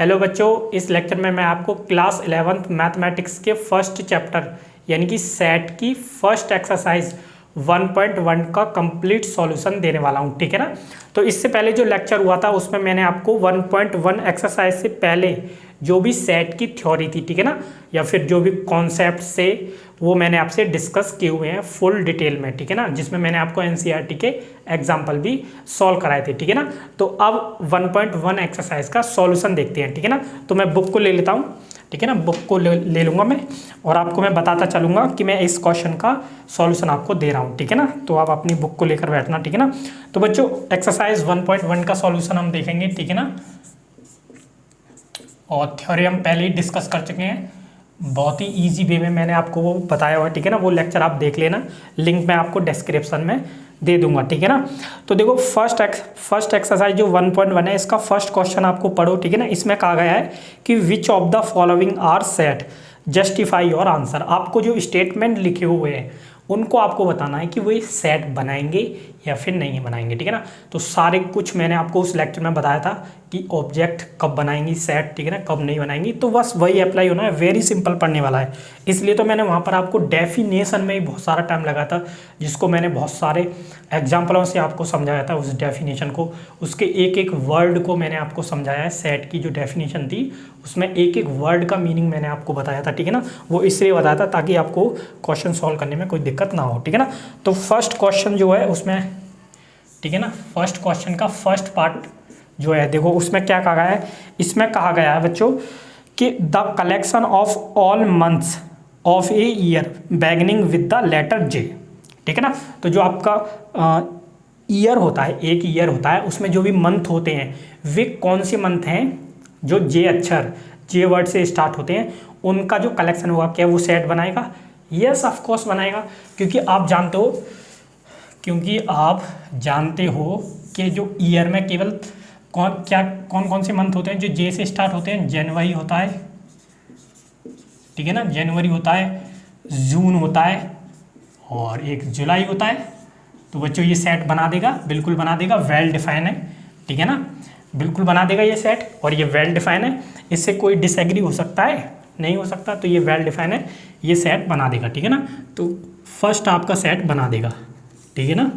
Hello बच्चों, इस lecture में मैं आपको क्लास 11th मैथमेटिक्स के फर्स्ट चैप्टर यानी कि सेट की फर्स्ट एक्सरसाइज 1.1 का कंप्लीट सॉल्यूशन देने वाला हूं। ठीक है ना। तो इससे पहले जो लेक्चर हुआ था उसमें मैंने आपको 1.1 एक्सरसाइज से पहले जो भी सेट की थ्योरी थी, ठीक है ना, या फिर जो भी कॉन्सेप्ट से वो मैंने आपसे डिस्कस किए हुए हैं फुल डिटेल में, ठीक है ना, जिसमें मैंने आपको एनसीईआरटी के एग्जाम्पल भी सॉल्व कराए थे। ठीक है ना। तो अब 1.1 एक्सरसाइज का सॉल्यूशन देखते हैं। ठीक है ना। तो मैं बुक को ले लेता हूँ, ठीक है ना, बुक को ले लूँगा मैं और आपको मैं बताता चलूँगा कि मैं इस क्वेश्चन का सॉल्यूशन आपको दे रहा हूँ। ठीक है ना। तो आप अपनी बुक को लेकर बैठना। ठीक है ना। तो बच्चों एक्सरसाइज 1.1 का सॉल्यूशन हम देखेंगे। ठीक है ना। और थ्योरी हम पहले ही डिस्कस कर चुके हैं, बहुत ही इजी वे में मैंने आपको वो बताया हुआ है। ठीक है ना। वो लेक्चर आप देख लेना, लिंक मैं आपको डिस्क्रिप्शन में दे दूंगा। ठीक है ना। तो देखो फर्स्ट एक्सरसाइज जो 1.1 है, इसका फर्स्ट क्वेश्चन आपको पढ़ो। ठीक है ना। इसमें कहा गया है कि which of the following are set, justify your answer. आपको जो स्टेटमेंट लिखे हुए हैं उनको आपको बताना है कि वो सेट बनाएंगे या फिर नहीं बनाएंगे। ठीक है ना। तो सारे कुछ मैंने आपको उस लेक्चर में बताया था कि ऑब्जेक्ट कब बनाएंगी सेट, ठीक है ना, कब नहीं बनाएंगी। तो बस वही अप्लाई होना है, वेरी सिंपल पढ़ने वाला है। इसलिए तो मैंने वहाँ पर आपको डेफिनेशन में ही बहुत सारा टाइम लगा था, जिसको मैंने बहुत सारे एग्जाम्पलों से आपको समझाया था। उस डेफिनेशन को, उसके एक एक वर्ड को मैंने आपको समझाया है। सेट की जो डेफिनेशन थी उसमें एक एक वर्ड का मीनिंग मैंने आपको बताया था। ठीक है ना। वो इसलिए बताया था ताकि आपको क्वेश्चन सॉल्व करने में कोई दिक्कत ना हो। ठीक है ना। तो फर्स्ट क्वेश्चन जो है उसमें, ठीक है ना, फर्स्ट क्वेश्चन का फर्स्ट पार्ट जो है, देखो उसमें क्या कहा गया है। इसमें कहा गया है बच्चों कि the collection of all months of a year beginning with the letter J. ठीक है ना। तो जो आपका ईयर होता है, एक ईयर होता है, उसमें जो भी मंथ होते हैं वे कौन से मंथ हैं जो जे अक्षर, जे वर्ड से स्टार्ट होते हैं, उनका जो कलेक्शन होगा क्या वो सेट बनाएगा? यस ऑफ कोर्स बनाएगा, क्योंकि आप जानते हो कि जो ईयर में केवल कौन कौन से मंथ होते हैं जो जे से स्टार्ट होते हैं। जनवरी होता है, ठीक है ना, जनवरी होता है, जून होता है और एक जुलाई होता है। तो बच्चों ये सेट बना देगा, बिल्कुल बना देगा, वेल डिफाइन है। ठीक है ना, बिल्कुल बना देगा ये सेट, और ये वेल डिफाइन है, इससे कोई डिसएग्री हो सकता है? नहीं हो सकता। तो ये वेल डिफाइन है, ये सेट बना देगा। ठीक है ना। तो फर्स्ट आपका सेट बना देगा। ठीक है ना।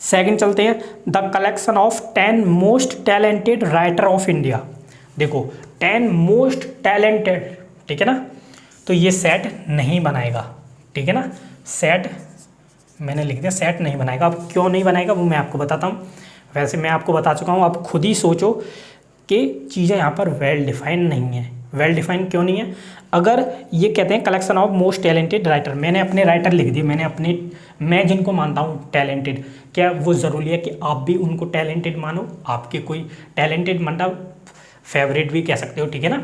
सेकंड चलते हैं, the collection of 10 most talented writer of India. देखो 10 मोस्ट टैलेंटेड, ठीक है ना, तो ये सेट नहीं बनाएगा। ठीक है ना। सेट मैंने लिख दिया, सेट नहीं बनाएगा। अब क्यों नहीं बनाएगा वो मैं आपको बताता हूँ। वैसे मैं आपको बता चुका हूँ, आप खुद ही सोचो कि चीज़ें यहाँ पर वेल डिफाइन नहीं है। वेल डिफाइन क्यों नहीं है? अगर ये कहते हैं collection of most talented writer, मैंने अपने राइटर लिख दिए, मैं जिनको मानता हूँ टैलेंटेड, क्या वो ज़रूरी है कि आप भी उनको टैलेंटेड मानो? आपके कोई टैलेंटेड मतलब फेवरेट भी कह सकते हो, ठीक है ना।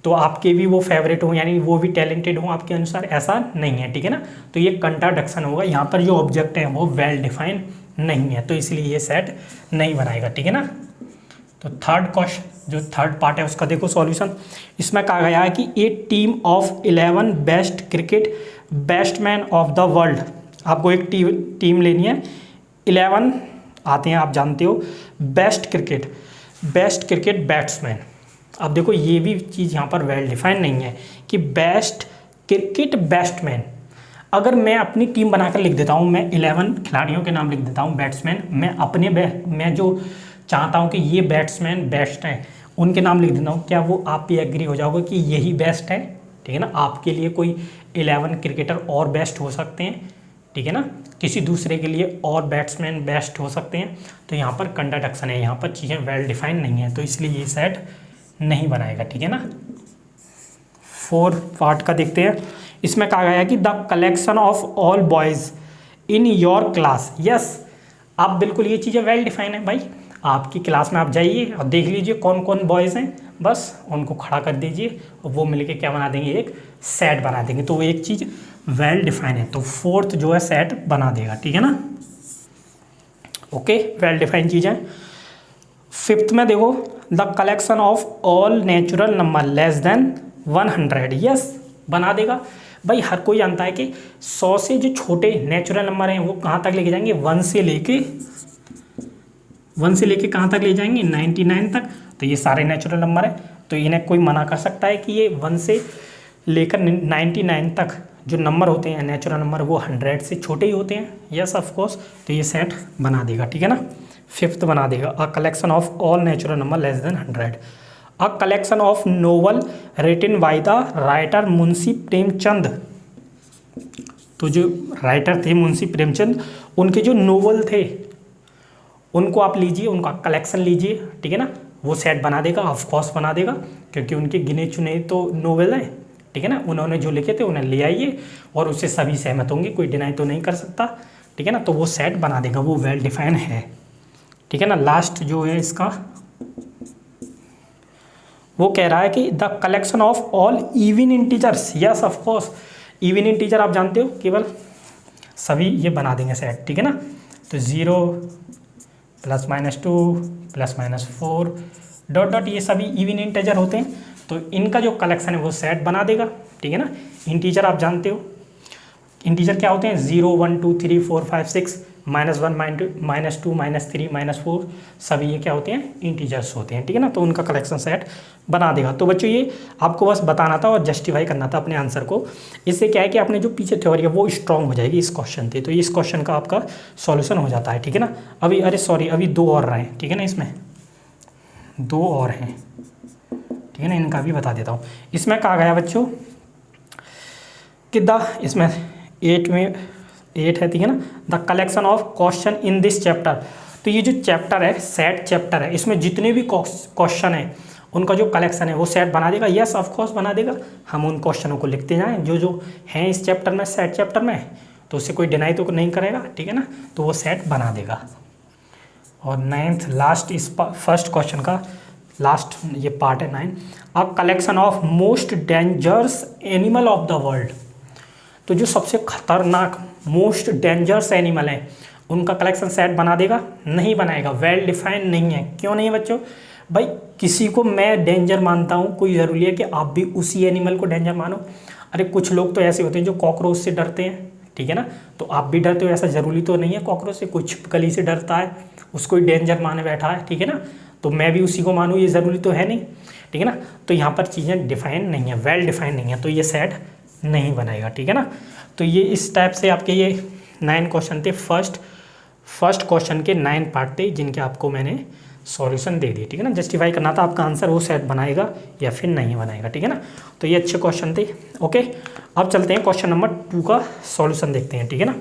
तो आपके भी वो फेवरेट हो, यानी वो भी टैलेंटेड हो आपके अनुसार, ऐसा नहीं है। ठीक है ना। तो ये कंट्राडिक्शन होगा, यहाँ पर जो ऑब्जेक्ट है वो वेल डिफाइन नहीं है, तो इसलिए ये सेट नहीं बनाएगा। ठीक है ना। तो थर्ड क्वेश्चन, जो थर्ड पार्ट है उसका देखो सॉल्यूशन। इसमें कहा गया है कि a team of 11 best cricket batsman of the world. आपको एक टीम लेनी है, 11 आते हैं, आप जानते हो, बेस्ट क्रिकेट बैट्समैन। अब देखो ये भी चीज़ यहाँ पर वेल डिफाइन नहीं है कि बेस्ट क्रिकेट बैट्समैन। अगर मैं अपनी टीम बनाकर लिख देता हूँ, मैं 11 खिलाड़ियों के नाम लिख देता हूँ बैट्समैन, मैं जो चाहता हूँ कि ये बैट्समैन बेस्ट हैं उनके नाम लिख देता हूँ, क्या वो आप भी एग्री हो जाओगे कि यही बेस्ट है? ठीक है ना। आपके लिए कोई 11 क्रिकेटर और बेस्ट हो सकते हैं, ठीक है ना, किसी दूसरे के लिए और बैट्समैन बेस्ट हो सकते हैं। तो यहाँ पर कंट्राडिक्शन है, यहाँ पर चीज़ें वेल डिफाइन नहीं है, तो इसलिए ये सेट नहीं बनाएगा। ठीक है ना। फोर्थ पार्ट का देखते हैं। इसमें कहा गया है कि the collection of all boys in your class. Yes, आप बिल्कुल ये चीज़ें वेल डिफाइन है भाई। आपकी क्लास में आप जाइए और देख लीजिए कौन कौन बॉयज़ हैं, बस उनको खड़ा कर दीजिए और वो मिलके क्या बना देंगे, एक सेट बना देंगे। तो वो एक चीज़ वेल डिफाइन है, तो फोर्थ जो है सेट बना देगा। ठीक है ना। ओके, वेल डिफाइन चीज़ें। फिफ्थ में देखो, the collection of all natural number less than 100। Yes, बना देगा भाई। हर कोई जानता है कि 100 से जो छोटे नेचुरल नंबर हैं वो कहाँ तक लेके जाएंगे, 1 से लेके कहाँ तक ले जाएंगे, 99 तक। तो ये सारे नेचुरल नंबर है, तो इन्हें कोई मना कर सकता है कि ये 1 से लेकर 99 तक जो नंबर होते हैं नेचुरल नंबर वो 100 से छोटे ही होते हैं? Yes of course. तो ये सेट बना देगा, ठीक है ना। फिफ्थ बना देगा, a collection of all natural number less than 100, a collection of novel written by the writer Munshi Premchand. तो जो राइटर थे मुंशी प्रेमचंद, उनके जो नोवेल थे उनको आप लीजिए, उनका कलेक्शन लीजिए, ठीक है ना। वो सेट बना देगा, ऑफ कोर्स बना देगा, क्योंकि उनके गिने चुने तो नोवेल हैं, ठीक है ना। उन्होंने जो लिखे थे उन्हें ले आइए और उससे सभी सहमत होंगे, कोई डिनाई तो नहीं कर सकता, ठीक है ना। तो वो सेट बना देगा, वो वेल डिफाइन है, ठीक है ना। लास्ट जो है इसका, वो कह रहा है कि the collection of all even integers. Yes of course, even integer आप जानते हो, केवल सभी ये बना देंगे सेट, ठीक है ना। तो 0 +-2 +-4 डॉट डॉट ये सभी इवन इंटीजर होते हैं, तो इनका जो कलेक्शन है वो सेट बना देगा, ठीक है ना। इंटीजर आप जानते हो, इंटीजर क्या होते हैं? 0 1 2 3 4 5 6 -1 -2 -3 -4 सभी ये क्या होते हैं? इंटीजर्स होते हैं, ठीक है ना। तो उनका कलेक्शन सेट बना देगा। तो बच्चों ये आपको बस बताना था और जस्टिफाई करना था अपने आंसर को। इससे क्या है कि आपने जो पीछे थ्योरी है वो स्ट्रॉन्ग हो जाएगी इस क्वेश्चन से, तो इस क्वेश्चन का आपका सॉल्यूशन हो जाता है, ठीक है ना। अभी अरे सॉरी, अभी 2 और रहे हैं, ठीक है ना, इसमें 2 और हैं, ठीक है ना। इनका भी बता देता हूँ। इसमें कहा गया बच्चों कि इसमें 8 है, ठीक है ना, the collection of question in this chapter. तो ये जो चैप्टर है, सेट चैप्टर है, इसमें जितने भी क्वेश्चन हैं उनका जो कलेक्शन है वो सेट बना देगा। यस ऑफ कोर्स बना देगा। हम उन क्वेश्चनों को लिखते जाएं जो जो हैं इस चैप्टर में, सेट चैप्टर में, तो उससे कोई डिनाई तो नहीं करेगा, ठीक है ना। तो वो सेट बना देगा। और 9th लास्ट इस फर्स्ट क्वेश्चन का लास्ट ये पार्ट है 9, अ collection of most dangerous animal of the world. तो जो सबसे खतरनाक मोस्ट डेंजरस एनिमल हैं उनका कलेक्शन सेट बना देगा? नहीं बनाएगा, वेल डिफाइन नहीं है। क्यों नहीं बच्चों? भाई किसी को मैं डेंजर मानता हूँ, कोई ज़रूरी है कि आप भी उसी एनिमल को डेंजर मानो? अरे कुछ लोग तो ऐसे होते हैं जो कॉकरोच से डरते हैं, ठीक है ना। तो आप भी डरते हो, ऐसा ज़रूरी तो नहीं है कॉकरोच से। कोई छिपकली से डरता है, उसको ही डेंजर माने बैठा है, ठीक है ना। तो मैं भी उसी को मानूँ, ये ज़रूरी तो है नहीं, ठीक है ना। तो यहाँ पर चीज़ें डिफाइन नहीं है, वेल डिफाइन नहीं है, तो ये सेट नहीं बनाएगा, ठीक है ना। तो ये इस टाइप से आपके ये 9 क्वेश्चन थे। फर्स्ट क्वेश्चन के 9 पार्ट थे जिनके आपको मैंने सॉल्यूशन दे दिए, ठीक है ना। जस्टिफाई करना था आपका आंसर वो सेट बनाएगा या फिर नहीं बनाएगा, ठीक है ना। तो ये अच्छे क्वेश्चन थे। ओके, अब चलते हैं क्वेश्चन नंबर 2 का सॉल्यूशन देखते हैं, ठीक है ना।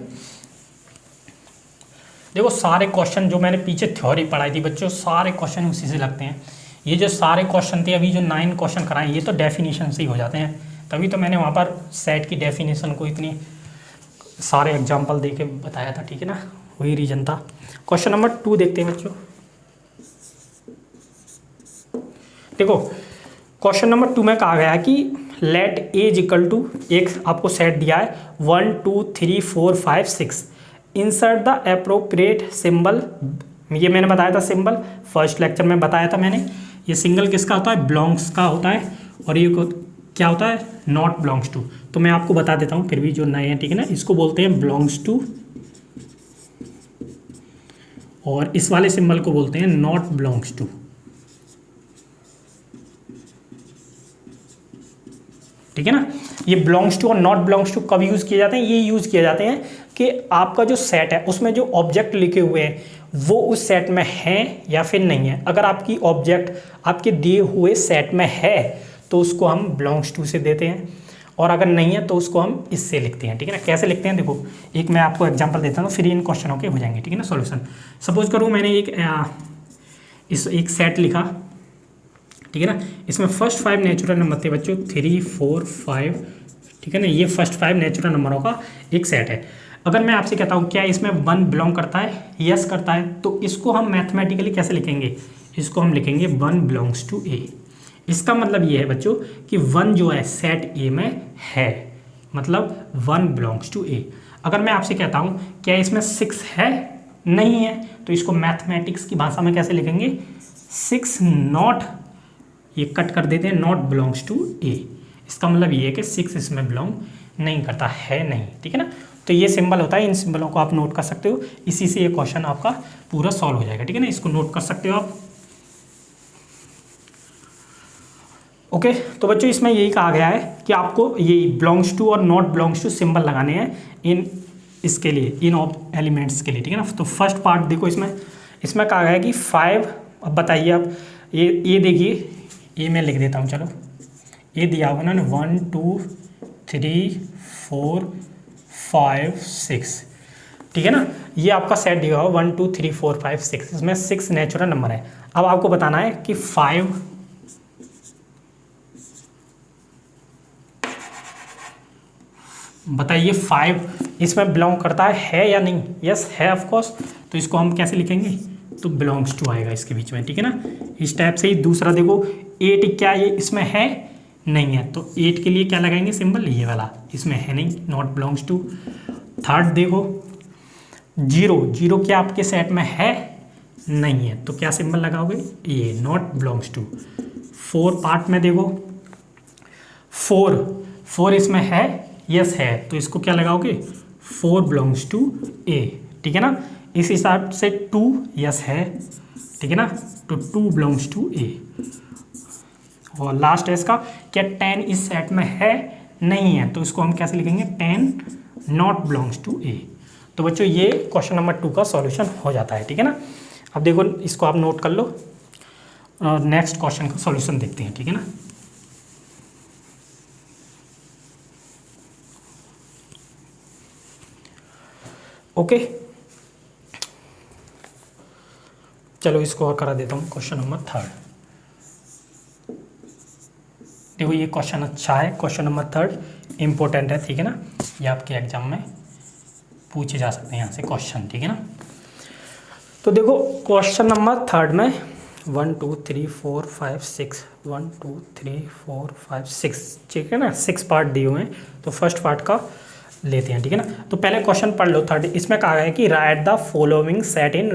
देखो सारे क्वेश्चन जो मैंने पीछे थ्योरी पढ़ाई थी बच्चों, सारे क्वेश्चन उसी से लगते हैं। ये जो सारे क्वेश्चन थे, अभी जो 9 क्वेश्चन कराए, ये तो डेफिनेशन से ही हो जाते हैं। तभी तो मैंने वहाँ पर सेट की डेफिनेशन को इतनी सारे एग्जाम्पल दे के बताया था, ठीक है ना। वही रीजन था। क्वेश्चन नंबर 2 देखते हैं बच्चों। देखो क्वेश्चन नंबर 2 में कहा गया है कि let a is equal to, एक आपको सेट दिया है 1 2 3 4 5 6, इंसर्ट द एप्रोप्रिएट सिंबल। ये मैंने बताया था सिंबल, फर्स्ट लेक्चर में बताया था मैंने। ये सिंगल किसका होता है? बिलोंग्स का होता है। और ये क्या होता है? Not belongs to. तो मैं आपको बता देता हूँ फिर भी जो नए हैं, ठीक है ना। इसको बोलते हैं बिलोंग्स टू, और इस वाले सिंबल को बोलते हैं नॉट बिलोंग्स टू, ठीक है ना। ये बिलोंग्स टू और नॉट बिलोंग्स टू कब यूज़ किए जाते हैं? ये यूज़ किए जाते हैं कि आपका जो सेट है उसमें जो ऑब्जेक्ट लिखे हुए हैं वो उस सेट में हैं या फिर नहीं है। अगर आपकी ऑब्जेक्ट आपके दिए हुए सेट में है तो उसको हम बिलोंग्स टू से देते हैं, और अगर नहीं है तो उसको हम इससे लिखते हैं, ठीक है ना। कैसे लिखते हैं देखो, एक मैं आपको एग्जांपल देता हूँ, फिर इन क्वेश्चनों के हो जाएंगे, ठीक है ना सॉल्यूशन। सपोज करूँ मैंने एक सेट लिखा, ठीक है ना। इसमें फर्स्ट 5 नेचुरल नंबर थे बच्चों, 3 4 5, ठीक है ना। ये फर्स्ट 5 नेचुरल नंबरों का एक सेट है। अगर मैं आपसे कहता हूँ क्या इसमें 1 बिलोंग करता है? यस करता है। तो इसको हम मैथमेटिकली कैसे लिखेंगे? इसको हम लिखेंगे 1 बिलोंग्स टू ए। इसका मतलब ये है बच्चों कि 1 जो है सेट ए में है, मतलब 1 बिलोंग्स टू ए। अगर मैं आपसे कहता हूँ क्या इसमें 6 है? नहीं है। तो इसको मैथमेटिक्स की भाषा में कैसे लिखेंगे? 6 नॉट, ये कट कर देते हैं, नॉट बिलोंग्स टू ए। इसका मतलब ये है कि 6 इसमें बिलोंग नहीं करता है, नहीं, ठीक है ना। तो ये सिंबल होता है, इन सिंबलों को आप नोट कर सकते हो। इसी से ये क्वेश्चन आपका पूरा सॉल्व हो जाएगा, ठीक है ना। इसको नोट कर सकते हो आप। ओके तो बच्चों इसमें यही कहा गया है कि आपको ये बिलोंग्स टू और नॉट बिलोंग्स टू सिंबल लगाने हैं इन इसके लिए, इन एलिमेंट्स के लिए, ठीक है ना। तो फर्स्ट पार्ट देखो, इसमें कहा गया है कि 5, अब बताइए आप, ये देखिए, ये मैं लिख देता हूँ, चलो ये दिया हुआ ना 1 2 3 4 5 6, ठीक है ना। ये आपका सेट दिया हुआ 1 2 3 4 5 6, इसमें 6 नेचुरल नंबर है। अब आपको बताना है कि 5 बताइए 5 इसमें बिलोंग करता है या नहीं। यस है ऑफ कोर्स, तो इसको हम कैसे लिखेंगे, तो बिलोंग्स टू आएगा इसके बीच में, ठीक है ना। इस टाइप से ही दूसरा देखो 8 क्या ये इसमें है, नहीं है, तो 8 के लिए क्या लगाएंगे सिंबल, ये वाला, इसमें है नहीं, नॉट बिलोंग्स टू। थर्ड देखो 0 क्या आपके सेट में है, नहीं है, तो क्या सिंबल लगाओगे, ये नॉट बिलोंग्स टू। 4 पार्ट में देखो 4 इसमें है, यस है, तो इसको क्या लगाओगे, 4 बिलोंग्स टू ए, ठीक है ना। इस हिसाब से 2 यस है, ठीक है ना, तो 2 बिलोंग्स टू ए। और लास्ट है इसका, क्या 10 इस सेट में है, नहीं है, तो इसको हम कैसे लिखेंगे, 10 नॉट बिलोंग्स टू ए। तो बच्चों ये क्वेश्चन नंबर 2 का सॉल्यूशन हो जाता है, ठीक है ना। अब देखो इसको आप नोट कर लो और नेक्स्ट क्वेश्चन का सॉल्यूशन देखते हैं, ठीक है ना। ओके चलो इसको और करा देता हूँ, क्वेश्चन नंबर 3। देखो ये क्वेश्चन अच्छा है, क्वेश्चन नंबर 3 इम्पोर्टेंट है, ठीक है ना। ये आपके एग्जाम में पूछे जा सकते हैं यहाँ से क्वेश्चन, ठीक है ना। तो देखो क्वेश्चन नंबर 3 में 1 2 3 4 5 6 1 2 3 4 5 6, ठीक है ना, 6 पार्ट दिए हुए हैं। तो फर्स्ट पार्ट का लेते हैं, ठीक है ना। तो पहले क्वेश्चन पढ़ लो 3, इसमें कहा गया है कि write the following set in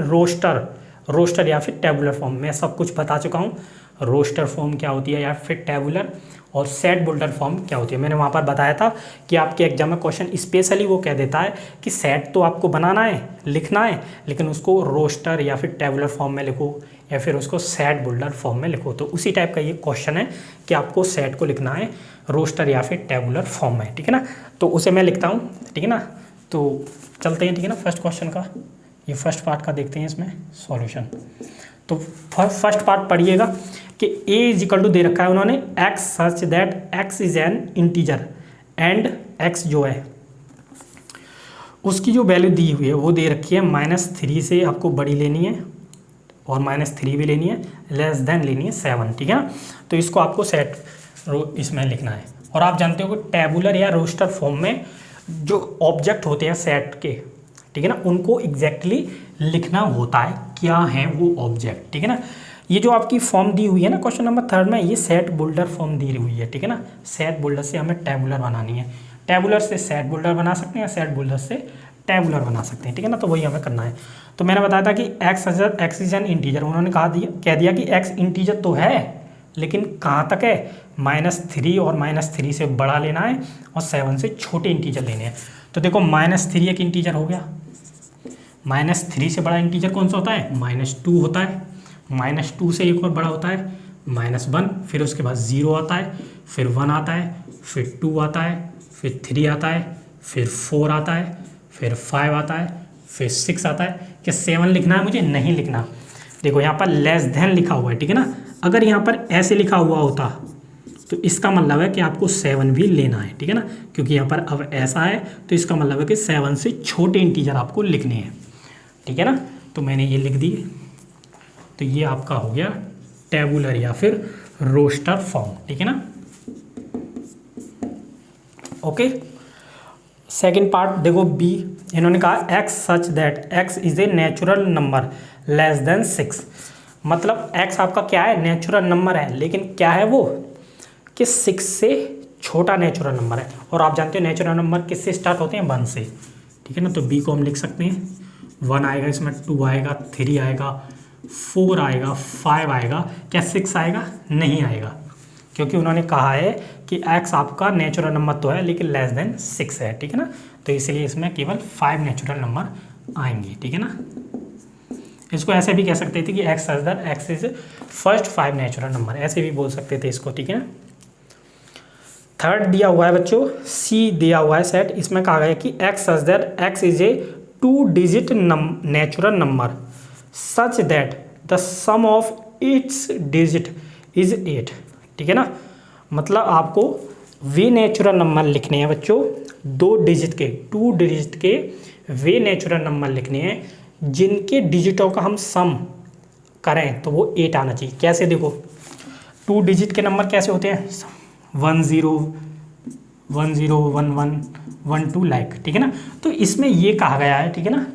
roster या फिर टेबुलर फॉर्म। मैं सब कुछ बता चुका हूँ, रोस्टर फॉर्म क्या होती है या फिर टेबुलर, और सेट बुल्टर फॉर्म क्या होती है। मैंने वहाँ पर बताया था कि आपके एग्जाम में क्वेश्चन स्पेशली वो कह देता है कि सेट तो आपको बनाना है, लिखना है, लेकिन उसको रोस्टर या फिर टेबुलर फॉर्म में लिखो या फिर उसको सेट बुल्टर फॉर्म में लिखो। तो उसी टाइप का ये क्वेश्चन है कि आपको सेट को लिखना है रोस्टर या फिर टेबुलर फॉर्म में, ठीक है ना। तो उसे मैं लिखता हूँ, ठीक है ना। तो चलते हैं, ठीक है ना, फर्स्ट क्वेश्चन का, ये फर्स्ट पार्ट का देखते हैं इसमें सॉल्यूशन। तो फर्स्ट पार्ट पढ़िएगा कि a इज इक्वल टू दे रखा है उन्होंने x such that x is an integer and x जो है उसकी जो वैल्यू दी हुई है वो दे रखी है -3 से आपको बड़ी लेनी है और -3 भी लेनी है, लेस देन लेनी है 7, ठीक है ना। तो इसको आपको सेट इसमें लिखना है। और आप जानते हो कि टेबुलर या रोस्टर फॉर्म में जो ऑब्जेक्ट होते हैं सेट के, ठीक है ना, उनको एग्जैक्टली लिखना होता है क्या है वो ऑब्जेक्ट, ठीक है ना। ये जो आपकी फॉर्म दी हुई है ना क्वेश्चन नंबर 3 में, ये सेट बुल्डर फॉर्म दी हुई है, ठीक है ना। सेट बुल्डर से हमें टेबुलर बनानी है, टेबुलर से सेट बुल्डर बना सकते हैं, सेट बुल्डर से टेबुलर बना सकते हैं, ठीक है ना। तो वही हमें करना है। तो मैंने बताया था कि एक्स इज एन इंटीजर, उन्होंने कह दिया कि एक्स इंटीजर तो है लेकिन कहाँ तक है, -3 और -3 से बड़ा लेना है और 7 से छोटे इंटीजर लेने हैं। तो देखो -3 एक इंटीजर हो गया, -3 से बड़ा इंटीजर कौन सा होता है, -2 होता है, -2 से एक और बड़ा होता है -1, फिर उसके बाद 0 आता है, फिर 1 आता है, फिर 2 आता है, फिर 3 आता है, फिर 4 आता है, फिर 5 आता है, फिर 6 आता है। क्या 7 लिखना है मुझे, नहीं लिखना। देखो यहाँ पर लेस देन लिखा हुआ है, ठीक है ना। अगर यहाँ पर ऐसे लिखा हुआ होता तो इसका मतलब है कि आपको 7 भी लेना है, ठीक है ना, क्योंकि यहाँ पर अब ऐसा है तो इसका मतलब है कि 7 से छोटे इंटीजर आपको लिखने हैं, ठीक है ना। तो मैंने ये लिख दिए, तो ये आपका हो गया टेबुलर या फिर रोस्टर फॉर्म, ठीक है ना। ओके सेकंड पार्ट देखो बी, इन्होंने कहा x such that x is a natural number less then 6, मतलब x आपका क्या है, नेचुरल नंबर है, लेकिन क्या है वो कि 6 से छोटा नेचुरल नंबर है। और आप जानते हो नेचुरल नंबर किससे स्टार्ट होते हैं, 1 से, ठीक है ना। तो बी को हम लिख सकते हैं 1 आएगा, इसमें 2 आएगा, 3 आएगा, 4 आएगा, 5 आएगा, क्या 6 आएगा, नहीं आएगा, क्योंकि उन्होंने कहा है कि x आपका नेचुरल नंबर तो है लेकिन लेस देन 6 है, ठीक है ना। तो इसलिए इसमें केवल 5 नेचुरल नंबर आएंगे, ठीक है ना। इसको ऐसे भी कह सकते थे कि x is first 5 natural number, ऐसे भी बोल सकते थे इसको, ठीक है ना। थर्ड दिया हुआ है बच्चों सी दिया हुआ है सेट, इसमें कहा गया है कि x such that x is a 2 digit natural number such that the sum of its digit is 8। ठीक है ना, मतलब आपको वे नेचुरल नंबर लिखने हैं बच्चों 2 डिजिट के वे नेचुरल नंबर लिखने हैं जिनके डिजिटों का हम सम करें तो वो 8 आना चाहिए। कैसे देखो 2 डिजिट के नंबर कैसे होते हैं 1 0 1 0 1 1 1 2 लाइक। ठीक है ना, तो इसमें ये कहा गया है। ठीक है ना,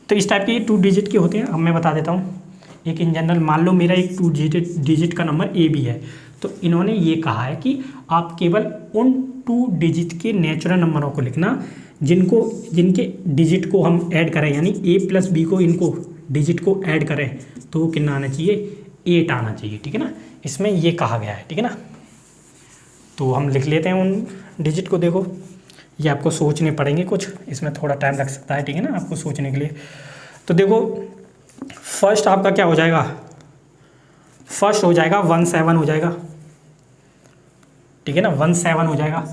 तो इस टाइप के 2 डिजिट के होते हैं। अब मैं बता देता हूँ एक इन जनरल, मान लो मेरा एक 2 डिजिट का नंबर ए भी है, तो इन्होंने ये कहा है कि आप केवल उन 2 डिजिट के नेचुरल नंबरों को लिखना जिनके डिजिट को हम ऐड करें, यानी ए प्लस बी को इनको डिजिट को ऐड करें तो वो कितना आना चाहिए 8 आना चाहिए। ठीक है ना, इसमें ये कहा गया है। ठीक है ना, तो हम लिख लेते हैं उन डिजिट को। देखो ये आपको सोचने पड़ेंगे कुछ, इसमें थोड़ा टाइम लग सकता है। ठीक है ना, आपको सोचने के लिए। तो देखो फर्स्ट आपका क्या हो जाएगा, फर्स्ट हो जाएगा 17 हो जाएगा। ठीक है ना, 17 हो जाएगा।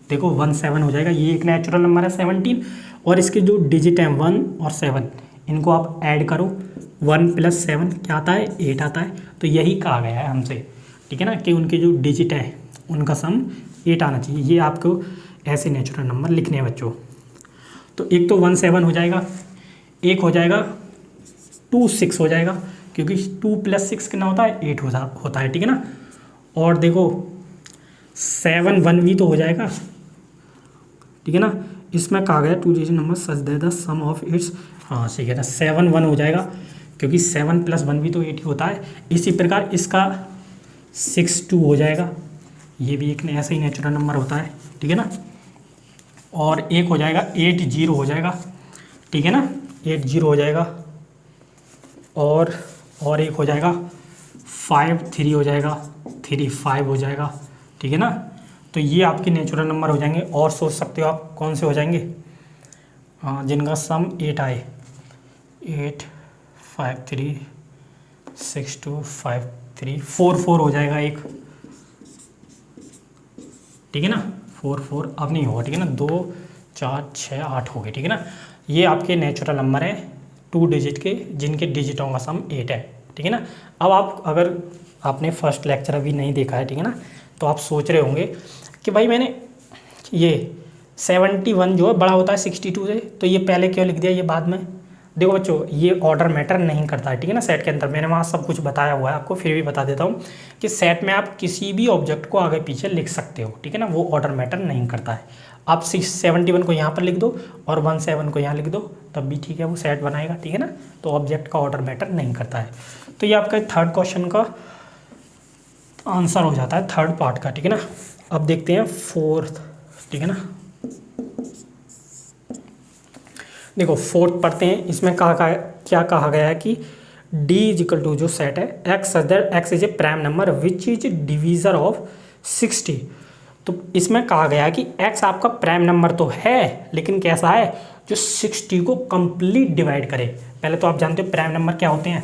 देखो 17 हो जाएगा, ये एक नेचुरल नंबर है 17 और इसके जो डिजिट हैं 1 और 7 इनको आप ऐड करो, 1 + 7 क्या आता है 8 आता है। तो यही कहा गया है हमसे। ठीक है ना, कि उनके जो डिजिट है उनका सम 8 आना चाहिए। ये आपको ऐसे नेचुरल नंबर लिखने हैं बच्चों। तो एक तो 17 हो जाएगा, एक हो जाएगा 2 6 हो जाएगा, क्योंकि 2 + 6 कितना होता है 8 होता है। ठीक है ना, और देखो 7 1 भी तो हो जाएगा। ठीक है ना, इसमें कहा गया 2 digit number such that the sum of its, हाँ ठीक है ना 7 1 हो जाएगा, क्योंकि 7 + 1 भी तो 8 ही होता है। इसी प्रकार इसका 6 2 हो जाएगा, ये भी एक ऐसा ही नेचुरल नंबर होता है। ठीक है ना, और एक हो जाएगा 8 0 हो जाएगा। ठीक है ना, 8 0 हो जाएगा, और एक हो जाएगा 5 3 हो जाएगा, 3 5 हो जाएगा। ठीक है ना, तो ये आपके नेचुरल नंबर हो जाएंगे। और सोच सकते हो आप कौन से हो जाएंगे, जिनका सम 8 आए, 8 5 3 6 2 5 3 4 4 हो जाएगा एक। ठीक है ना, 4 4 अब नहीं होगा। ठीक है ना, 2 4 6 8 हो गए। ठीक है ना, ये आपके नेचुरल नंबर है 2 डिजिट के जिनके डिजिटों का सम 8 है। ठीक है ना, अब आप अगर आपने फर्स्ट लेक्चर अभी नहीं देखा है, ठीक है ना, तो आप सोच रहे होंगे कि भाई मैंने ये 71 जो है बड़ा होता है 62 से, तो ये पहले क्यों लिख दिया ये बाद में। देखो बच्चों ये ऑर्डर मैटर नहीं करता है। ठीक है ना, सेट के अंदर मैंने वहाँ सब कुछ बताया हुआ है आपको, फिर भी बता देता हूँ कि सेट में आप किसी भी ऑब्जेक्ट को आगे पीछे लिख सकते हो। ठीक है ना, वो ऑर्डर मैटर नहीं करता है। आप 71 को यहाँ पर लिख दो और 17 को यहाँ लिख दो तब भी ठीक है, वो सेट बनाएगा। ठीक है ना, तो ऑब्जेक्ट का ऑर्डर मैटर नहीं करता है। तो ये आपका थर्ड क्वेश्चन का आंसर हो जाता है, थर्ड पार्ट का। ठीक है ना, अब देखते हैं फोर्थ। ठीक है ना, देखो फोर्थ पढ़ते हैं। इसमें क्या कहा गया है कि D = जो सेट है x such that x is A prime number which is divisor of 60। तो इसमें कहा गया है कि x आपका प्राइम नंबर तो है, लेकिन कैसा है जो 60 को कंप्लीट डिवाइड करे। पहले तो आप जानते हो प्राइम नंबर क्या होते हैं,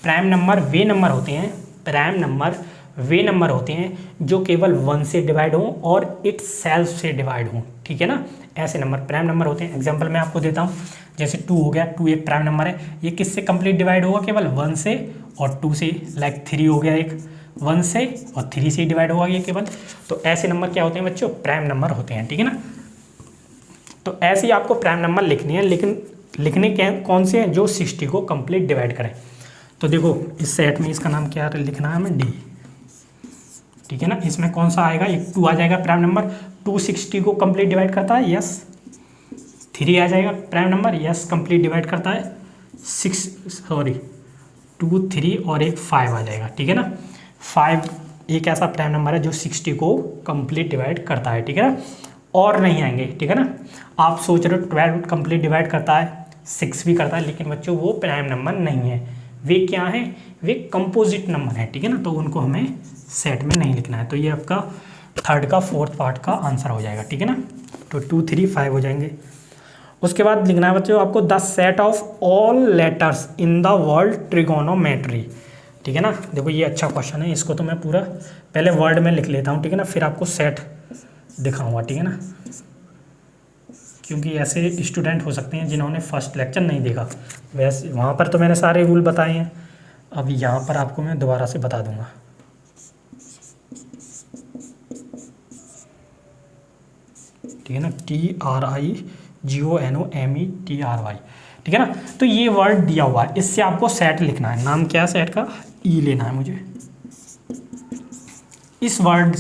प्राइम नंबर वे नंबर होते हैं, प्राइम नंबर वे नंबर होते हैं जो केवल 1 से डिवाइड हों और इट सेल्फ से डिवाइड हों। ठीक है ना, ऐसे नंबर प्राइम नंबर होते हैं। एग्जांपल मैं आपको देता हूँ, जैसे 2 हो गया, 2 एक प्राइम नंबर है, ये किससे कंप्लीट डिवाइड होगा केवल 1 से और 2 से। लाइक 3 हो गया, एक 1 से और 3 से डिवाइड होगा ये केवल। तो ऐसे नंबर क्या होते हैं बच्चों, प्राइम नंबर होते हैं। ठीक है ना, तो ऐसे ही आपको प्राइम नंबर लिखनी है, लेकिन लिखने कौन से हैं जो 60 को कंप्लीट डिवाइड करें। तो देखो इस सेट में इसका नाम क्या लिखना है हमें, डी। ठीक है ना, इसमें कौन सा आएगा, एक 2 आ जाएगा प्राइम नंबर, 2 60 को कंप्लीट डिवाइड करता है, यस। 3 आ जाएगा prime number, yes complete divide करता है, 2 3 और एक 5 आ जाएगा। ठीक है ना, 5 एक ऐसा प्राइम नंबर है जो 60 को कंप्लीट डिवाइड करता है। ठीक है ना, और नहीं आएंगे। ठीक है ना, आप सोच रहे हो 12 कंप्लीट डिवाइड करता है, 6 भी करता है, लेकिन बच्चों वो प्राइम नंबर नहीं है, वे क्या हैं, वे कंपोजिट नंबर हैं। ठीक है ना, तो उनको हमें सेट में नहीं लिखना है। तो ये आपका थर्ड का फोर्थ पार्ट का आंसर हो जाएगा। ठीक है ना, तो 2 3 5 हो जाएंगे। उसके बाद लिखना है बच्चों आपको the set of all letters in the word trigonometry. ठीक है ना, देखो ये अच्छा क्वेश्चन है, इसको तो मैं पूरा पहले वर्ड में लिख लेता हूँ। ठीक है ना, फिर आपको सेट दिखाऊंगा, ठीक है ना, क्योंकि ऐसे स्टूडेंट हो सकते हैं जिन्होंने फर्स्ट लेक्चर नहीं देखा। वैसे वहाँ पर तो मैंने सारे रूल बताए हैं, अब यहाँ पर आपको मैं दोबारा से बता दूंगा। ठीक है ना, TRIGONOMETRY, ठीक है ना। तो ये वर्ड दिया हुआ है, इससे आपको सेट लिखना है। नाम क्या है सेट का? ई लेना है मुझे। इस वर्ड,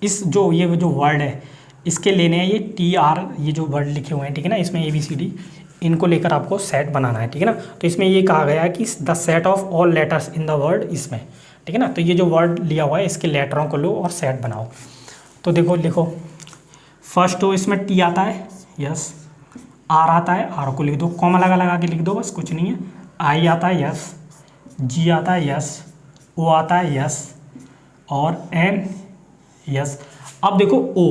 इस जो ये जो वर्ड है इसके लेने हैं ये TR, ये जो वर्ड लिखे हुए हैं, ठीक है ना, इसमें ABCD, इनको लेकर आपको सेट बनाना है, ठीक है ना। तो इसमें ये कहा गया है कि the set of all letters in the word, इसमें, ठीक है ना। तो ये जो वर्ड लिया हुआ है इसके लेटरों को लो और सेट बनाओ। तो देखो लिखो, फर्स्ट तो इसमें T आता है, यस। R आता है, R को लिख दो, कॉमा लगा के लिख दो, बस कुछ नहीं है। I आता है, यस। G आता है, यस। O आता है, यस। और N, यस। अब देखो O,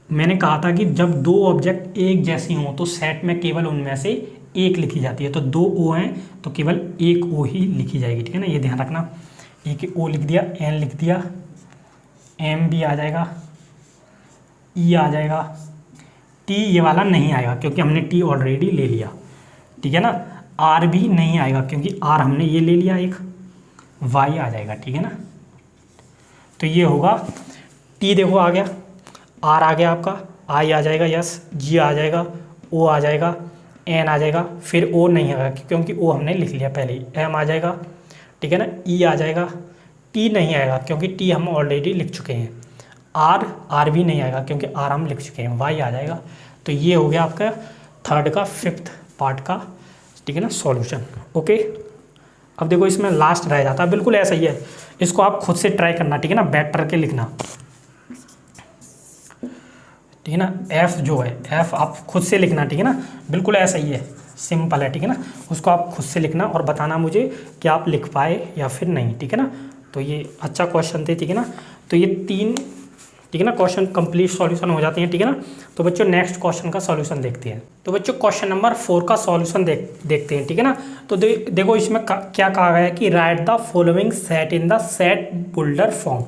मैंने कहा था कि जब दो ऑब्जेक्ट एक जैसी हों तो सेट में केवल उनमें से एक लिखी जाती है। तो दो O हैं तो केवल एक O ही लिखी जाएगी, ठीक है ना, ये ध्यान रखना। एक O लिख दिया, N लिख दिया, M भी आ जाएगा, E आ जाएगा, T ये वाला नहीं आएगा क्योंकि हमने T ऑलरेडी ले लिया, ठीक है ना। R भी नहीं आएगा क्योंकि R हमने ये ले लिया एक, Y आ जाएगा, ठीक है ना। तो ये होगा T, देखो आ गया, R आ गया आपका, I आ जाएगा, यस। G आ जाएगा, O आ जाएगा, N आ जाएगा, फिर O नहीं आएगा क्योंकि O हमने लिख लिया पहले ही, M आ जाएगा, ठीक है ना। E आ जाएगा, T नहीं आएगा क्योंकि T हम ऑलरेडी लिख चुके हैं, R भी नहीं आएगा क्योंकि R हम लिख चुके हैं, Y आ जाएगा। तो ये हो गया आपका थर्ड का फिफ्थ पार्ट का, ठीक है ना, सॉल्यूशन। ओके, अब देखो इसमें लास्ट रह जाता है, बिल्कुल ऐसा ही है, इसको आप खुद से ट्राई करना, ठीक है ना, बैटर के लिखना, ठीक है ना। F जो है, F आप खुद से लिखना, ठीक है ना, बिल्कुल ऐसा ही है, सिंपल है, ठीक है ना। उसको आप खुद से लिखना और बताना मुझे कि आप लिख पाए या फिर नहीं, ठीक है ना। तो ये अच्छा क्वेश्चन थे, ठीक है ना। तो ये तीन, ठीक है ना, क्वेश्चन कंप्लीट सॉल्यूशन हो जाते हैं, ठीक है ना। तो बच्चों नेक्स्ट क्वेश्चन का सॉल्यूशन देखते हैं। तो बच्चों क्वेश्चन नंबर 4 का सॉल्यूशन देखते हैं, ठीक है ना। तो देखो इसमें क्या कहा गया है कि write the following set in the set builder form,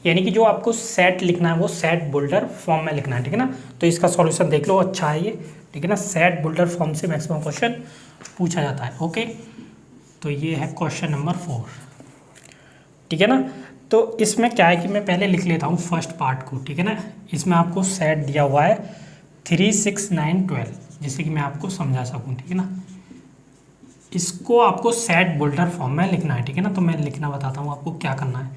यानी कि जो आपको सेट लिखना है वो सेट बुल्डर फॉर्म में लिखना है, ठीक है ना। तो इसका सॉल्यूशन देख लो, अच्छा है ये, ठीक है ना। सेट बुल्डर फॉर्म से मैक्सिमम क्वेश्चन पूछा जाता है। ओके, तो ये है क्वेश्चन नंबर 4, ठीक है ना। तो इसमें क्या है कि मैं पहले लिख लेता हूँ फर्स्ट पार्ट को, ठीक है ना। इसमें आपको सेट दिया हुआ है 3, 6, 9, 12, जिससे कि मैं आपको समझा सकूँ, ठीक है ना। इसको आपको सेट बुल्डर फॉर्म में लिखना है, ठीक है ना। तो मैं लिखना बताता हूँ आपको क्या करना है।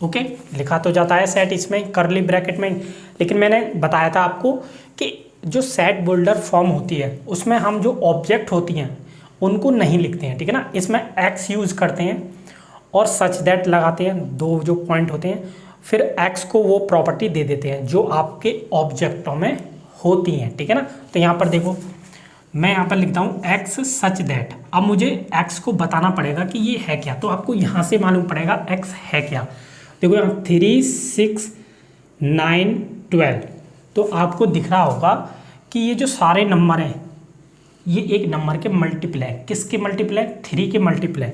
ओके, लिखा तो जाता है सेट इसमें करली ब्रैकेट में, लेकिन मैंने बताया था आपको कि जो सेट बुल्डर फॉर्म होती है उसमें हम जो ऑब्जेक्ट होती हैं उनको नहीं लिखते हैं, ठीक है ना। इसमें एक्स यूज़ करते हैं और सच दैट लगाते हैं, दो जो पॉइंट होते हैं, फिर एक्स को वो प्रॉपर्टी दे देते हैं जो आपके ऑब्जेक्टों में होती हैं, ठीक है ना। तो यहाँ पर देखो, मैं यहाँ पर लिखता हूँ एक्स सच दैट। अब मुझे एक्स को बताना पड़ेगा कि ये है क्या, तो आपको यहाँ से मालूम पड़ेगा एक्स है क्या। देखो यहाँ 3, 6, 9, 12, तो आपको दिख रहा होगा कि ये जो सारे नंबर हैं ये एक नंबर के मल्टीप्लाई, किसके मल्टीप्लाई? 3 के मल्टीप्लाई।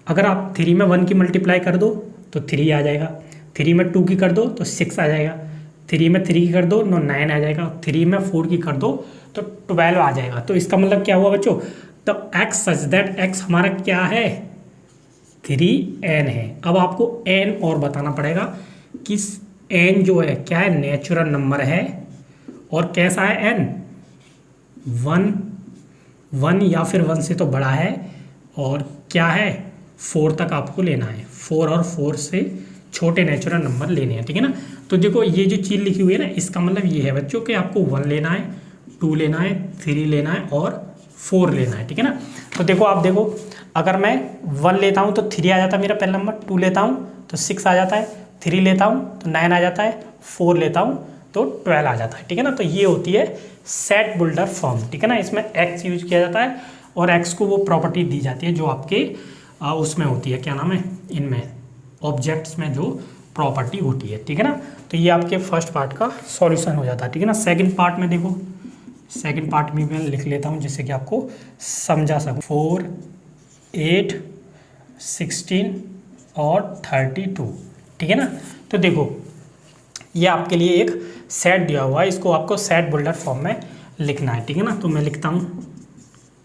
अगर आप 3 में 1 की मल्टीप्लाई कर दो तो 3 आ जाएगा, 3 में 2 की कर दो तो 6 आ जाएगा, 3 में 3 की कर दो तो 9 आ जाएगा, 3 में 4 की कर दो तो 12 आ जाएगा। तो इसका मतलब क्या हुआ बच्चों? तो एक्स सच दैट एक्स हमारा क्या है? 3n है। अब आपको n और बताना पड़ेगा कि n जो है क्या है? नेचुरल नंबर है और कैसा है n? 1 या फिर 1 से तो बड़ा है और क्या है? 4 तक आपको लेना है, 4 और 4 से छोटे नेचुरल नंबर लेने हैं, ठीक है ना। तो देखो ये जो चीज़ लिखी हुई है ना, इसका मतलब ये है बच्चों कि आपको 1 लेना है, 2 लेना है, 3 लेना है और 4 लेना है, ठीक है ना। तो देखो आप देखो, अगर मैं 1 लेता हूँ तो 3 आ जाता है मेरा पहला नंबर, 2 लेता हूँ तो 6 आ जाता है, 3 लेता हूँ तो 9 आ जाता है, 4 लेता हूँ तो 12 आ जाता है, ठीक है ना। तो ये होती है सेट बुल्डर फॉर्म, ठीक है ना। इसमें एक्स यूज किया जाता है और एक्स को वो प्रॉपर्टी दी जाती है जो आपके उसमें होती है, क्या नाम है, इनमें ऑब्जेक्ट्स में जो प्रॉपर्टी होती है, ठीक है ना। तो ये आपके फर्स्ट पार्ट का सॉल्यूशन हो जाता है, ठीक है ना। सेकंड पार्ट में देखो, सेकंड पार्ट में मैं लिख लेता हूँ जिससे कि आपको समझा सकूँ। 4, 8, 16 और 32, ठीक है ना। तो देखो ये आपके लिए एक सेट दिया हुआ है, इसको आपको सेट बुल्डर फॉर्म में लिखना है, ठीक है ना। तो मैं लिखता हूँ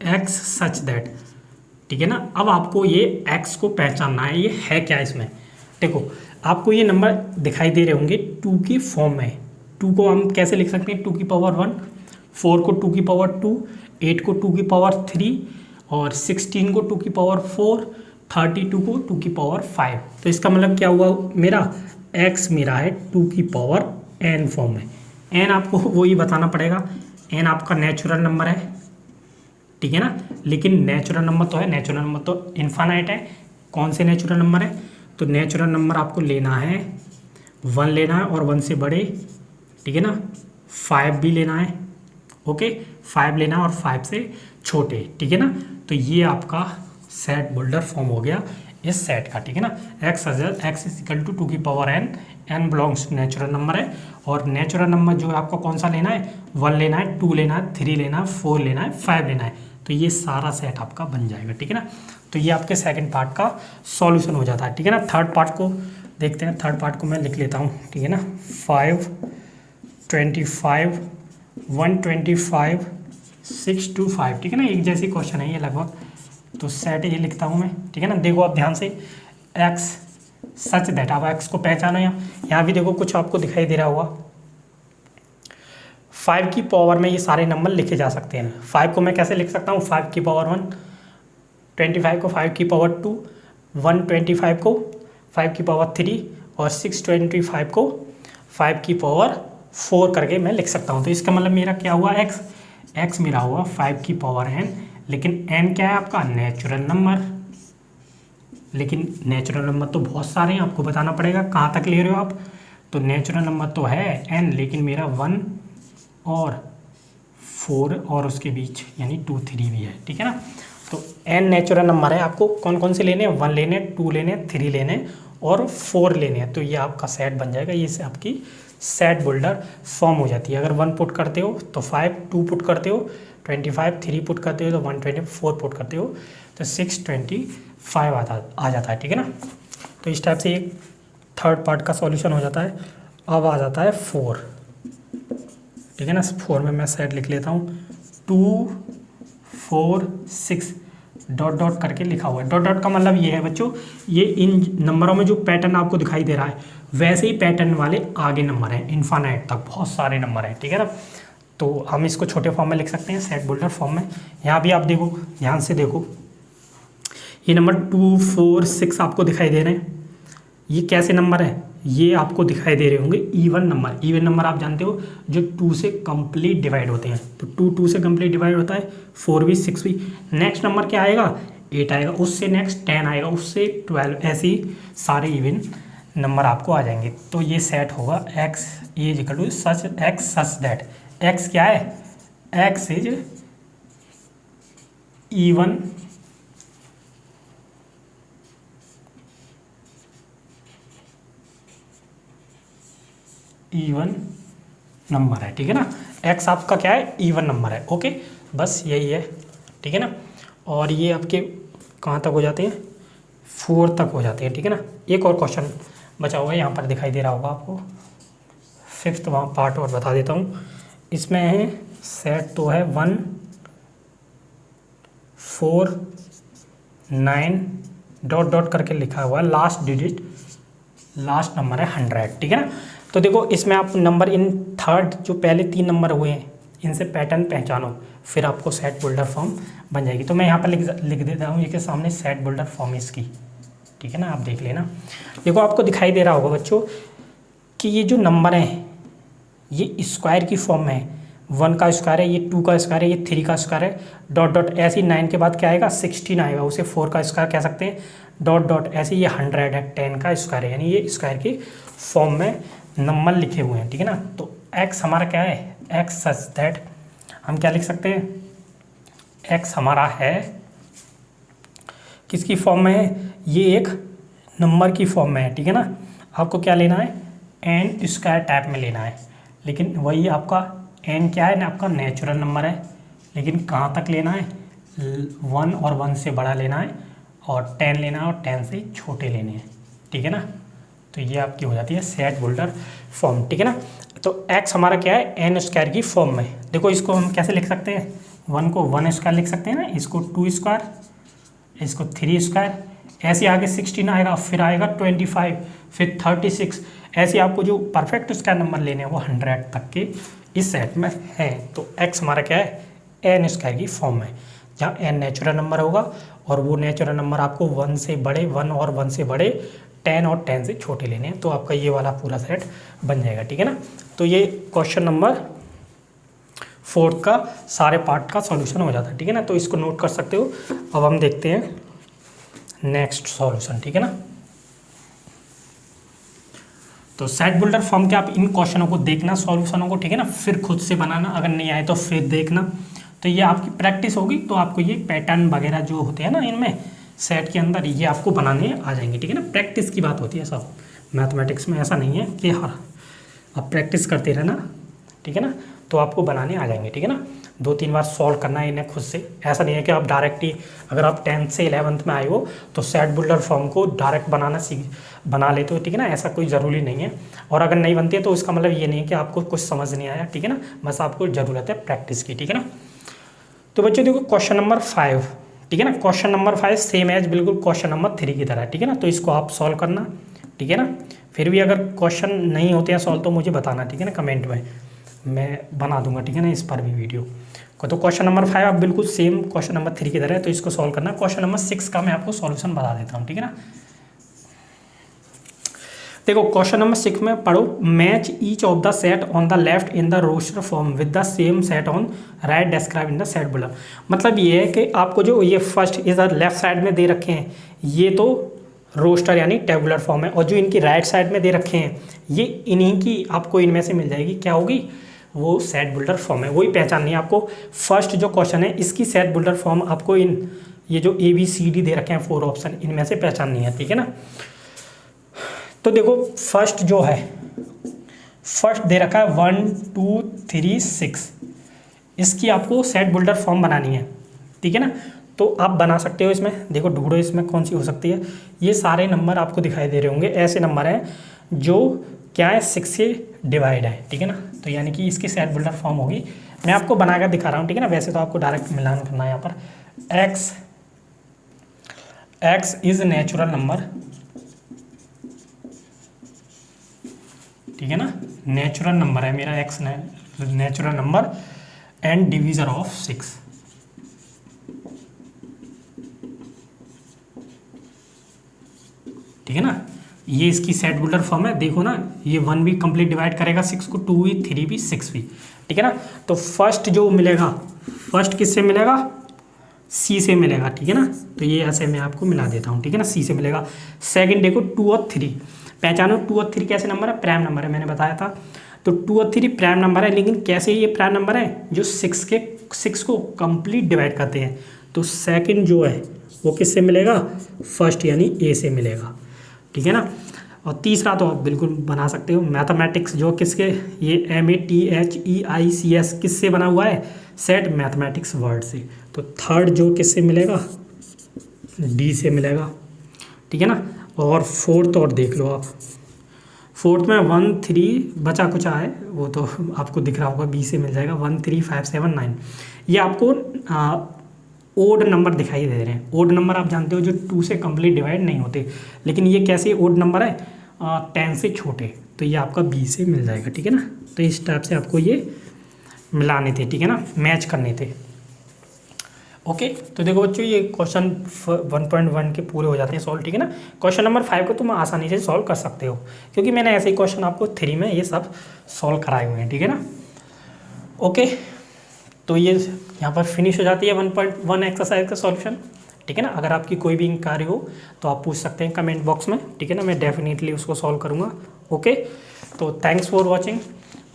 एक्स सच दैट, ठीक है ना। अब आपको ये एक्स को पहचानना है, ये है क्या इसमें। देखो आपको ये नंबर दिखाई दे रहे होंगे 2 की फॉर्म में। 2 को हम कैसे लिख सकते हैं, 2 की पावर 1, 4 को 2 की पावर 2, 8 को 2 की पावर 3 और 16 को 2 की पावर 4, 32 को 2 की पावर 5। तो इसका मतलब क्या हुआ, मेरा x मेरा है 2 की पावर n फॉर्म में। n आपको वही बताना पड़ेगा, n आपका नेचुरल नंबर है, ठीक है ना। लेकिन नेचुरल नंबर तो है, नेचुरल नंबर तो इनफाइनाइट है। कौन से नेचुरल नंबर है, तो नेचुरल नंबर आपको लेना है 1 लेना है और 1 से बड़े, ठीक है ना। 5 भी लेना है, ओके 5 लेना है और 5 से छोटे, ठीक है ना। तो ये आपका सेट बुल्डर फॉर्म हो गया इस सेट का, ठीक है ना। एक्स इज इक्वल टू 2 की power n belongs to natural number है। और नेचुरल नंबर जो है आपको कौन सा लेना है, 1 लेना है, 2 लेना है, 3 लेना है, 4 लेना है, 5 लेना है। तो ये सारा सेट आपका बन जाएगा, ठीक है ना। तो ये आपके सेकंड पार्ट का सॉल्यूशन हो जाता है, ठीक है ना। थर्ड पार्ट को देखते हैं, थर्ड पार्ट को मैं लिख लेता हूँ, ठीक है ना। 5, 25, 125, 625, ठीक है ना। एक जैसी क्वेश्चन है ये लगभग, तो सेट ये लिखता हूँ मैं, ठीक है ना। देखो आप ध्यान से, एक्स सच दैट, आप एक्स को पहचानो। यहाँ भी देखो कुछ आपको दिखाई दे रहा होगा, 5 की पावर में ये सारे नंबर लिखे जा सकते हैं। 5 को मैं कैसे लिख सकता हूँ, 5 की पावर 1, 25 को 5 की पावर 2, 125 को 5 की पावर 3 और 625 को 5 की पावर 4 करके मैं लिख सकता हूँ। तो इसका मतलब मेरा क्या हुआ, एक्स मेरा हुआ 5 की पावर n, लेकिन n क्या है आपका, नेचुरल नंबर। लेकिन नेचुरल नंबर तो बहुत सारे हैं, आपको बताना पड़ेगा कहाँ तक ले रहे हो आप। तो नेचुरल नंबर तो है n, लेकिन मेरा 1 और 4 और उसके बीच यानी 2, 3 भी है, ठीक है ना। तो n नेचुरल नंबर है, आपको कौन कौन से लेने हैं, 1 लेने, 2 लेने, 3 लेने और 4 लेने हैं। तो ये आपका सेट बन जाएगा, ये से आपकी सेट बुल्डर फॉर्म हो जाती है। अगर 1 पुट करते हो तो 5, 2 पुट करते हो 25, 3 पुट करते हो तो 120, 4 पुट करते हो तो 625 आ जाता है, ठीक है ना। तो इस टाइप से एक थर्ड पार्ट का सॉल्यूशन हो जाता है। अब आ जाता है 4, ठीक है ना। 4 में मैं सेट लिख लेता हूँ, 2, 4, 6 डॉट डॉट करके लिखा हुआ है। डॉट डॉट का मतलब ये है बच्चों, ये इन नंबरों में जो पैटर्न आपको दिखाई दे रहा है वैसे ही पैटर्न वाले आगे नंबर हैं, इन्फानाइट तक बहुत सारे नंबर हैं, ठीक है ना। तो हम इसको छोटे फॉर्म में लिख सकते हैं, सेट बुल्डर फॉर्म में। यहाँ भी आप देखो, ध्यान से देखो, ये नंबर 2, 4, 6 आपको दिखाई दे रहे हैं। ये कैसे नंबर है, ये आपको दिखाई दे रहे होंगे इवन नंबर। इवन नंबर आप जानते हो जो 2 से कंप्लीट डिवाइड होते हैं। तो 2 से कंप्लीट डिवाइड होता है, 4 भी, 6 भी। नेक्स्ट नंबर क्या आएगा, 8 आएगा, उससे नेक्स्ट 10 आएगा, उससे 12, ऐसे ही सारे इवन नंबर आपको आ जाएंगे। तो ये सेट होगा x is equal to such x such that. X क्या है, एक्स इज इवन नंबर है, ठीक है ना। एक्स आपका क्या है, इवन नंबर है, ओके बस यही है, ठीक है ना। और ये आपके कहाँ तक हो जाते हैं, 4 तक हो जाते हैं, ठीक है ना। एक और क्वेश्चन बचा हुआ है, यहाँ पर दिखाई दे रहा होगा आपको, 5th पार्ट और बता देता हूँ। इसमें है सेट तो है 1, 4, 9 डॉट डॉट करके लिखा हुआ है, लास्ट डिजिट, लास्ट नंबर है 100, ठीक है ना। तो देखो इसमें आप नंबर इन थर्ड जो पहले 3 नंबर हुए हैं इनसे पैटर्न पहचानो, फिर आपको सेट बुल्डर फॉर्म बन जाएगी। तो मैं यहाँ पर लिख देता हूँ, ये के सामने सेट बुल्डर फॉर्म इसकी, ठीक है ना। आप देख लेना, देखो आपको दिखाई दे रहा होगा बच्चों कि ये जो नंबर हैं ये स्क्वायर की फॉर्म में है। 1 का स्क्वायर है, ये 2 का स्क्वायर है, ये 3 का स्क्वायर है, डॉट डॉट ऐसे ही 9 के बाद क्या आएगा, 16 आएगा, उसे 4 का स्क्वायर कह सकते हैं, डॉट डॉट ऐसे ये 100 है, 10 का स्क्वायर है, यानी ये स्क्वायर की फॉर्म में नंबर लिखे हुए हैं, ठीक है ना। तो x हमारा क्या है, x सच दैट, हम क्या लिख सकते हैं, x हमारा है किसकी फॉर्म में है, ये एक नंबर की फॉर्म में है, ठीक है ना। आपको क्या लेना है, n स्क्वायर टाइप में लेना है, लेकिन वही आपका n क्या है ना, आपका नेचुरल नंबर है, लेकिन कहाँ तक लेना है, 1 और 1 से बड़ा लेना है और 10 लेना है और 10 से छोटे लेने हैं, ठीक है ना। तो ये आपकी हो जाती है सेट बुल्टर फॉर्म, ठीक है ना। तो एक्स हमारा क्या है, एन स्क्वायर की फॉर्म में। देखो इसको हम कैसे लिख सकते हैं, 1 को 1 स्क्वायर लिख सकते हैं ना, इसको 2 स्क्वायर, इसको 3 स्क्वायर, ऐसे आगे 16 आएगा, फिर आएगा 25, फिर 36, ऐसे आपको जो परफेक्ट स्क्वायर नंबर लेने हैं वो 100 तक के इस सेट में है। तो एक्स हमारा क्या है, एन स्क्वायर की फॉर्म में, जहाँ एन नेचुरल नंबर होगा और वो नेचुरल नंबर आपको 1 से बड़े, 1 और 1 से बड़े, 10 और 10 से छोटे लेने हैं, तो आपका ये वाला पूरा सेट बन जाएगा, ठीक है ना। तो ये क्वेश्चन नंबर 4 का सारे पार्ट का सॉल्यूशन हो जाता है, ठीक है ना। तो इसको नोट कर सकते हो। अब हम देखते हैं नेक्स्ट सॉल्यूशन, ठीक है ना। तो सेट बुल्डर फॉर्म के आप इन क्वेश्चनों को देखना, सॉल्यूशनों को, ठीक है ना, फिर खुद से बनाना, अगर नहीं आए तो फिर देखना। तो ये आपकी प्रैक्टिस होगी, तो आपको ये पैटर्न वगैरह जो होते हैं ना इनमें सेट के अंदर, ये आपको बनाने आ जाएंगे, ठीक है ना। प्रैक्टिस की बात होती है सब, मैथमेटिक्स में ऐसा नहीं है कि हाँ आप प्रैक्टिस करते रहना, ठीक है ना, तो आपको बनाने आ जाएंगे, ठीक है ना। 2-3 बार सॉल्व करना है इन्हें खुद से, ऐसा नहीं है कि आप डायरेक्ट ही, अगर आप 10th से 11th में आए हो तो सेट बुल्डर फॉर्म को डायरेक्ट बना लेते हो, ठीक है ना, ऐसा कोई ज़रूरी नहीं है। और अगर नहीं बनती है तो इसका मतलब ये नहीं है कि आपको कुछ समझ नहीं आया, ठीक है ना, बस आपको ज़रूरत है प्रैक्टिस की, ठीक है ना। तो बच्चों देखो क्वेश्चन नंबर 5, ठीक है ना, क्वेश्चन नंबर 5 सेम एज बिल्कुल क्वेश्चन नंबर 3 की तरह, ठीक है ना। तो इसको आप सॉल्व करना, ठीक है ना। फिर भी अगर क्वेश्चन नहीं होते हैं सॉल्व तो मुझे बताना, ठीक है ना, कमेंट में, मैं बना दूंगा, ठीक है ना, इस पर भी वीडियो को। तो क्वेश्चन नंबर 5 आप बिल्कुल सेम क्वेश्चन नंबर 3 की तरह है, तो इसको सॉल्व करना। क्वेश्चन नंबर 6 का मैं आपको सॉल्यूशन बता देता हूँ, ठीक है ना। देखो क्वेश्चन नंबर 6 में पढ़ो, match each of the set on the left in the roster form with the same set on right describe in the set builder. मतलब ये है कि आपको जो ये फर्स्ट इधर लेफ्ट साइड में दे रखे हैं ये तो रोस्टर यानी टेबुलर फॉर्म है, और जो इनकी राइट साइड में दे रखे हैं ये इन्हीं की आपको इनमें से मिल जाएगी, क्या होगी, वो सेट बुल्डर फॉर्म है। वही पहचाननी है आपको। फर्स्ट जो क्वेश्चन है इसकी सेट बुल्डर फॉर्म आपको इन ये जो ABCD दे रखे हैं 4 ऑप्शन, इनमें से पहचाननी है, ठीक है ना। तो देखो फर्स्ट जो है, फर्स्ट दे रखा है 1 2 3 6, इसकी आपको सेट बुल्डर फॉर्म बनानी है, ठीक है ना। तो आप बना सकते हो इसमें, देखो ढूंढो इसमें कौन सी हो सकती है। ये सारे नंबर आपको दिखाई दे रहे होंगे, ऐसे नंबर हैं जो क्या है 6 से डिवाइड है, ठीक है ना। तो यानी कि इसकी सेट बुल्डर फॉर्म होगी। मैं आपको बनाकर दिखा रहा हूँ, ठीक है ना। वैसे तो आपको डायरेक्ट मिलान करना है यहाँ पर। एक्स इज नेचुरल नंबर, ठीक है ना, नेचुरल नंबर है मेरा x, natural number and divisor of 6, ठीक है ना। ये इसकी सेट बुल्डर फॉर्म है। देखो ना ये 1 भी कंप्लीट डिवाइड करेगा 6 को, 2 भी, 3 भी, 6 भी, ठीक है ना। तो फर्स्ट जो मिलेगा, फर्स्ट किससे मिलेगा, C से मिलेगा, ठीक है ना। तो ये ऐसे मैं आपको मिला देता हूँ, ठीक है ना, C से मिलेगा। सेकंड देखो 2 और 3, पहचानो 2 और 3 कैसे नंबर है, प्राइम नंबर है, मैंने बताया था। तो 2 और 3 प्राइम नंबर है, लेकिन कैसे ये प्राइम नंबर है, जो 6 को कंप्लीट डिवाइड करते हैं। तो सेकंड जो है वो किससे मिलेगा, फर्स्ट यानी A से मिलेगा, ठीक है ना। और तीसरा तो आप बिल्कुल बना सकते हो, मैथमेटिक्स जो किसके, ये MATHEICS किससे बना हुआ है, सेट मैथमेटिक्स वर्ड से। तो थर्ड जो किससे मिलेगा, D से मिलेगा, ठीक है ना। और फोर्थ और देख लो आप, फोर्थ में 1 3 बचा कुछ है, वो तो आपको दिख रहा होगा, B से मिल जाएगा। 1 3 5 7 9, ये आपको ओड नंबर दिखाई दे रहे हैं। ओड नंबर आप जानते हो जो 2 से कंप्लीट डिवाइड नहीं होते, लेकिन ये कैसे ओड नंबर है, 10 से छोटे, तो ये आपका B से मिल जाएगा, ठीक है ना। तो इस टाइप से आपको ये मिलाने थे, ठीक है ना, मैच करने थे। ओके तो देखो बच्चों ये क्वेश्चन 1.1 के पूरे हो जाते हैं सॉल्व, ठीक है ना। क्वेश्चन नंबर 5 को तुम आसानी से सॉल्व कर सकते हो, क्योंकि मैंने ऐसे ही क्वेश्चन आपको 3 में ये सब सॉल्व कराए हुए हैं, ठीक है ना। ओके तो ये यहाँ पर फिनिश हो जाती है 1.1 एक्सरसाइज का सॉल्यूशन, ठीक है ना। अगर आपकी कोई भी इंक्वायरी हो तो आप पूछ सकते हैं कमेंट बॉक्स में, ठीक है ना, मैं डेफिनेटली उसको सॉल्व करूँगा। ओके तो थैंक्स फॉर वॉचिंग,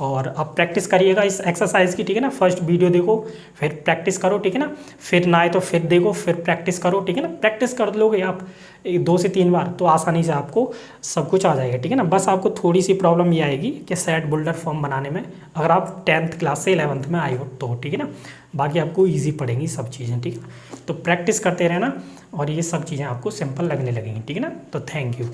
और आप प्रैक्टिस करिएगा इस एक्सरसाइज की, ठीक है ना। फर्स्ट वीडियो देखो, फिर प्रैक्टिस करो, ठीक है ना। फिर ना आए तो फिर देखो, फिर प्रैक्टिस करो, ठीक है ना। प्रैक्टिस कर लोगे आप 2 से 3 बार तो आसानी से आपको सब कुछ आ जाएगा, ठीक है ना। बस आपको थोड़ी सी प्रॉब्लम ये आएगी कि सेट बुल्डर फॉर्म बनाने में, अगर आप 10th क्लास से 11th में आए हो तो, ठीक है ना। बाकी आपको ईजी पड़ेंगी सब चीज़ें, ठीक है। तो प्रैक्टिस करते रहना और ये सब चीज़ें आपको सिंपल लगने लगेंगी, ठीक है ना। तो थैंक यू।